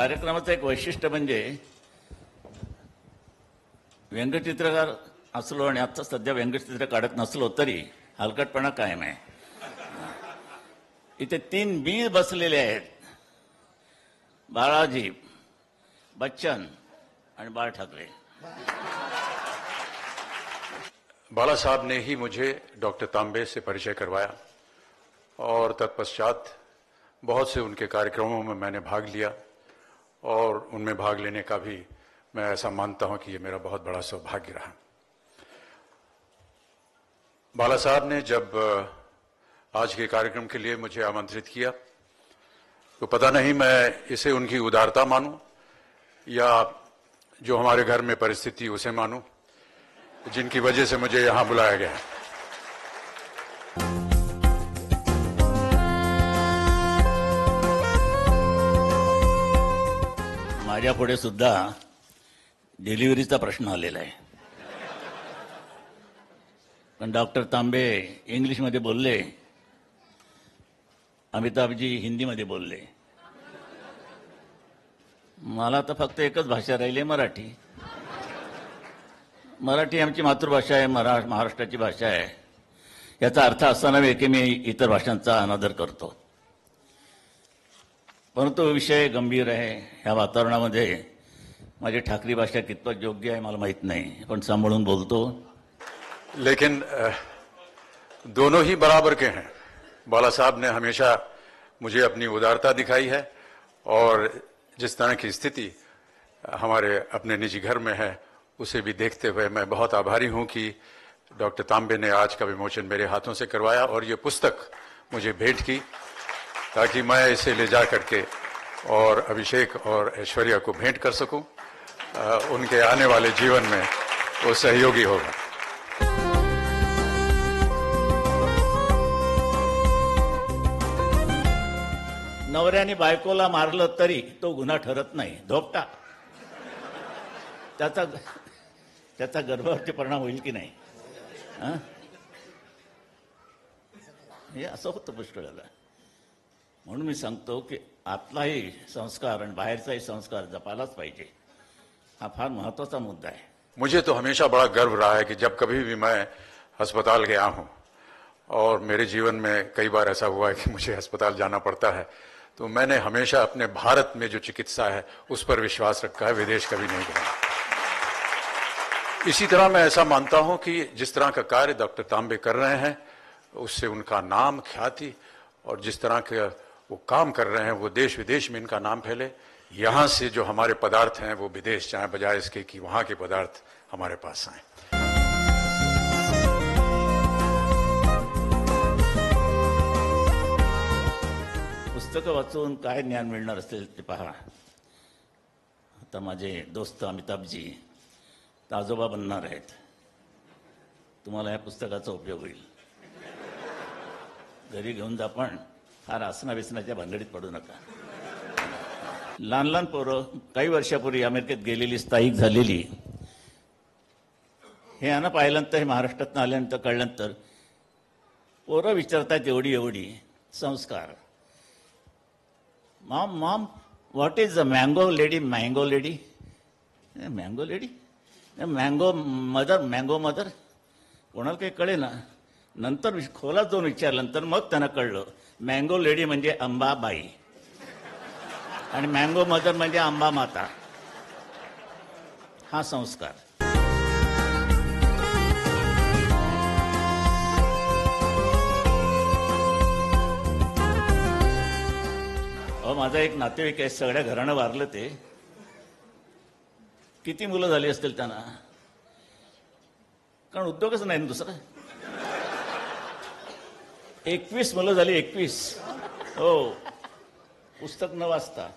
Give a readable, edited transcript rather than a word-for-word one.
कार्यक्रमाचं एक वैशिष्ट्य म्हणजे व्यंगचित्रकार असलो आणि आता सध्या व्यंगचित्र काढत नसलो तरी हलकटपणा कायम आहे. इथे 3 बीज बसलेले आहेत, बाळाजी, बच्चन आणि बाळ ठाकरे. बाला साहब ने ही मुझे डॉक्टर तांबे से परिचय करवाया और तत्पश्चात बहुत से उनके कार्यक्रमों में मैंने भाग लिया और उनमें भाग लेने का भी मैं ऐसा मानता हूं कि ये मेरा बहुत बड़ा सौभाग्य रहा. बाला साहब ने जब आज के कार्यक्रम के लिए मुझे आमंत्रित किया तो पता नहीं मैं इसे उनकी उदारता मानूं या जो हमारे घर में परिस्थिति उसे मानूं जिनकी वजह से मुझे यहां बुलाया गया. माझ्या पुढे सुद्धा डिलिव्हरीचा प्रश्न आलेला आहे. पण डॉक्टर तांबे इंग्लिशमध्ये बोलले, अमिताभजी हिंदीमध्ये बोलले. मला तर फक्त एकच भाषा राहिली आहे, मराठी. मराठी आमची मातृभाषा आहे, महाराष्ट्राची भाषा आहे. याचा अर्थ असा नव्हे की मी इतर भाषांचा अनादर करतो, परंतु विषय गंभीर आहे. ह्या वातावरणामध्ये माझी ठाकरी भाषा कितपत योग्य आहे मला माहित नाही, पण सांभाळून बोलतो. लेकिन दोनों ही बराबर के हैं. बाला साहब ने हमेशा मुझे अपनी उदारता दिखाई है और जिस तरह की स्थिति हमारे अपने निजी घर में है उसे भी देखते हुए मैं बहुत आभारी हूं कि डॉक्टर तांबे ने आज का विमोचन मेरे हाथों से करवाया और ये पुस्तक मुझे भेंट की ताकि मैं इसे ले जा करके और अभिषेक और ऐश्वर्या को भेंट कर सकूं. उनके आने वाले जीवन में वो सहयोगी होगा. नवऱ्याने बायकोला मारलं तरी तो गुन्हा ठरत नाही, धोपटा. त्याचा गर्भावरती परिणाम होईल की नाही, हे असं होतं पुष्कळाला. म्हणून मी सांगतो की आतलाही संस्कार आणि बाहेरचाही संस्कार जपायलाच पाहिजे. हा फार महत्वाचा मुद्दा आहे. मुझे तो हमेशा बड़ा गर्व रहा है कि जब कभी भी मैं अस्पताल गया हूं और मेरे जीवन में कई बार ऐसा हुआ है कि मुझे अस्पताल जाना पड़ता है तो मैंने हमेशा अपने भारत में जो चिकित्सा है उस पर विश्वास रखा है, विदेश कभी नहीं गया. इसी तरह मैं ऐसा मानता हूं कि जिस तरह का कार्य डॉक्टर तांबे कर रहे हैं उससे उनका नाम, ख्याति और जिस तरह के वो काम कर रहे हैं वो देश विदेश में इनका नाम फैले. यहां से जो हमारे पदार्थ हैं वो विदेश जाएं बजाय इसके कि वहां के पदार्थ हमारे पास आए. पुस्तकं वाचून काय ज्ञान मिळणार असेल ते पहा. आता माझे दोस्त अमिताभजी आजोबा बनणार आहेत. तुम्हाला या पुस्तकाचा उपयोग होईल. घरी घेऊन जा, पण फार आसना भानगडीत पडू नका. लहान लहान पोरं काही वर्षापूर्वी अमेरिकेत गेलेली, स्थायिक झालेली, हे यानं पाहिल्यानंतर, हे महाराष्ट्रातनं आल्यानंतर कळल्यानंतर पोरं विचारतात एवढी संस्कार. Maugham what is the mango lady? Mango lady, mango lady, mango mother. कोणाला काही कळे ना. नंतर खोलात जाऊन विचारल्यानंतर मग त्यांना कळलं मँगो लेडी म्हणजे अंबाबाई आणि मँगो मदर म्हणजे अंबा माता. हा संस्कार. माझा एक नातेवाईक आहे, सगळ्या घराणं वारलं. ते किती मुलं झाली असतील त्यांना, कारण उद्योगच नाही ना दुसरा. 21 मुलं झाली, 21. हो, पुस्तक न वाचता.